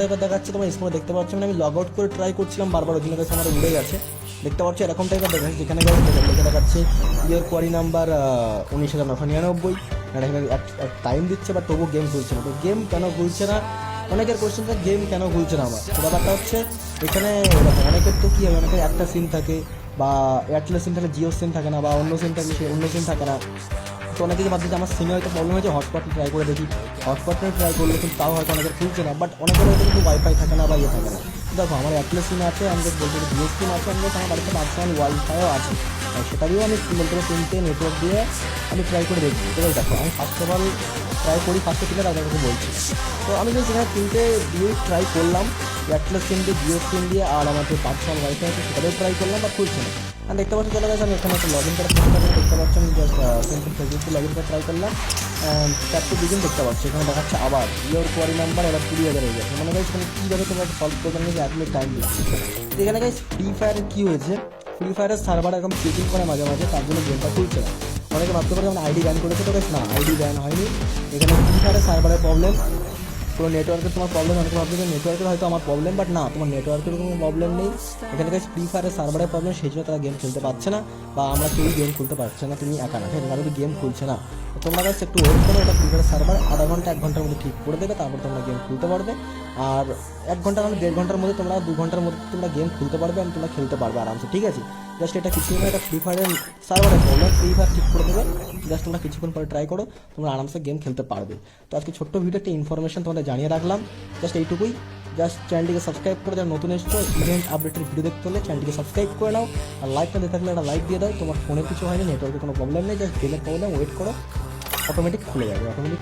টাইপের দেখাচ্ছে, তোমার স্ক্রিনে দেখতে পাচ্ছ। মানে আমি লগ আউট করে ট্রাই করছিলাম বারবার, ওই জন্য কাছে আমার উড়ে গেছে, দেখতে পাচ্ছ এরকম টাইপের দেখাচ্ছে। যেখানে লেখা দেখাচ্ছে ইয়ার কোয়ারি নাম্বার 19,999, টাইম দিচ্ছে বা তবু গেম খুলছে না। তো গেম কেন খুলছে না, অনেকের কোয়েশ্চেনটা গেম কেন খুলছে না আমার, তো ব্যাপারটা হচ্ছে এখানে এরকম অনেকের তো কী হবে, অনেকের একটা সিম থাকে বা এয়ারটেলের সিম থাকে, জিও সিম থাকে না, বা অন্য সিম থাকে সে অন্য সিম থাকে না। তো অনেকেই ভাবছে আমার সিমে হয়তো প্রবলেম হয়েছে, হটস্পট ট্রাই করে দেখি, হটস্পটে ট্রাই করলে কিন্তু তাও হয়তো অনেকের খুলছে না, বাট অনেকের হয়তো কিন্তু ওয়াইফাই থাকে না বা ইয়ে থাকে না। দেখো আমার এয়ারটেলের সিম আছে, আমি বলতে পারি জিও সিম আছে, আমি আমার বাড়িতে পার্সোনাল ওয়াইফাইও আছে, আর সেটা দিয়েও আমি বলতে পারি তিনটে নেটওয়ার্ক দিয়ে আমি ট্রাই করে দেখি। এবার দেখো আমি ফার্স্ট অফ অল ট্রাই করি ফার্স্টে কিনে আপনার কাছে বলছি। তো আমি যদি সেখানে তিনটে দিয়ে ট্রাই করলাম, এয়ারটেলের সিম দিয়ে, জিও সিম দিয়ে, আর আমার যে পার্সোনাল ওয়াইফাই আছে সেটা দিয়ে ট্রাই করলাম, বা খুলছে না। আর দেখতে পাচ্ছি চলে গেছে, আমি এখানে একটা লগ ইন করার চেষ্টা করে দেখতে পাচ্ছি, আমি জাস্ট সিম্পল ফেসবুকে লগ ইন করে ট্রাই করলাম, ট্যাপটু বিগিন দেখতে পাচ্ছি, এখানে দেখাচ্ছে আবার ইয়োর কোয়ারি নাম্বার এবার 20,000 হয়ে গেছে। মানে গাইস এখানে কীভাবে তোমরা সলভ করবে না, যে 1 মিনিট টাইম দিচ্ছি। এখানে গাইস ফ্রি ফায়ারের কী হয়েছে, ফ্রি ফায়ারের সার্ভার এরকম চেকিং করে মাঝে মাঝে, তার জন্য গেমটা খুলছে না। অনেকে ভাবতে পারে যেমন আইডি ব্যান করেছে, তো গাইস না, আইডি ব্যান হয়নি, এখানে ফ্রি ফায়ারের সার্ভারের প্রবলেম, কোনো নেটওয়ার্কের তোমার প্রবলেম। অনেকে ভাবছে যে নেটওয়ার্কের হয়তো আমার প্রবলেম, বাট না, তোমার নেটওয়ার্কের কোনো প্রবলেম নেই, এখানে গাইস ফ্রি ফায়ারের সার্ভারের প্রবলেম, সেই জন্য তারা গেম খেলতে পারছে না, বা আমরা কেউই গেম খুলতে পারছে না, তুমি একা না, ঠিক আছে, তারা যদি গেম খুলছে না। তো তোমরা গাইস একটু ওয়েট করো, এটা ফ্রি ফায়ারের সার্ভার আধা ঘন্টা 1 ঘন্টার মধ্যে ঠিক করে দেবে, তারপর তোমরা গেম খুলতে পারবে। আর 1 ঘন্টা মানে 1.5 ঘন্টার মধ্যে, তোমরা 2 ঘন্টার মধ্যে তোমরা গেম খুলতে পারবে, এবং তোমরা খেলতে পারবে আরামসে, ঠিক আছে। জাস্ট এটা কিছুই না, এটা ফ্রি ফায়ারের সার্ভারের প্রবলেম, ফ্রি ফায়ার ঠিক করে দেবে, জাস্ট তোমরা কিছুক্ষণ পরে ট্রাই করো, তোমরা আরামসে গেম খেলতে পারবে। তো আজকে ছোট্ট ভিডিও একটা ইনফরমেশন তোমাদের জানিয়ে রাখলাম, জাস্ট এইটুকুই। জাস্ট চ্যানেলটিকে সাবস্ক্রাইব করে, যারা নতুন এসছো ইভেন্ট আপডেটের ভিডিও দেখতে হলে চ্যানেলটিকে সাবস্ক্রাইব করে নাও, আর লাইকটা দিয়ে থাকলে একটা লাইক দিয়ে দাও। তোমার ফোনে কিছু হয়নি, নেটওয়ার্কে কোনো প্রবলেম নেই, জাস্ট গেমের প্রবলেম, ওয়েট করো, অটোমেটিক খুলে যাবে, অটোমেটিক।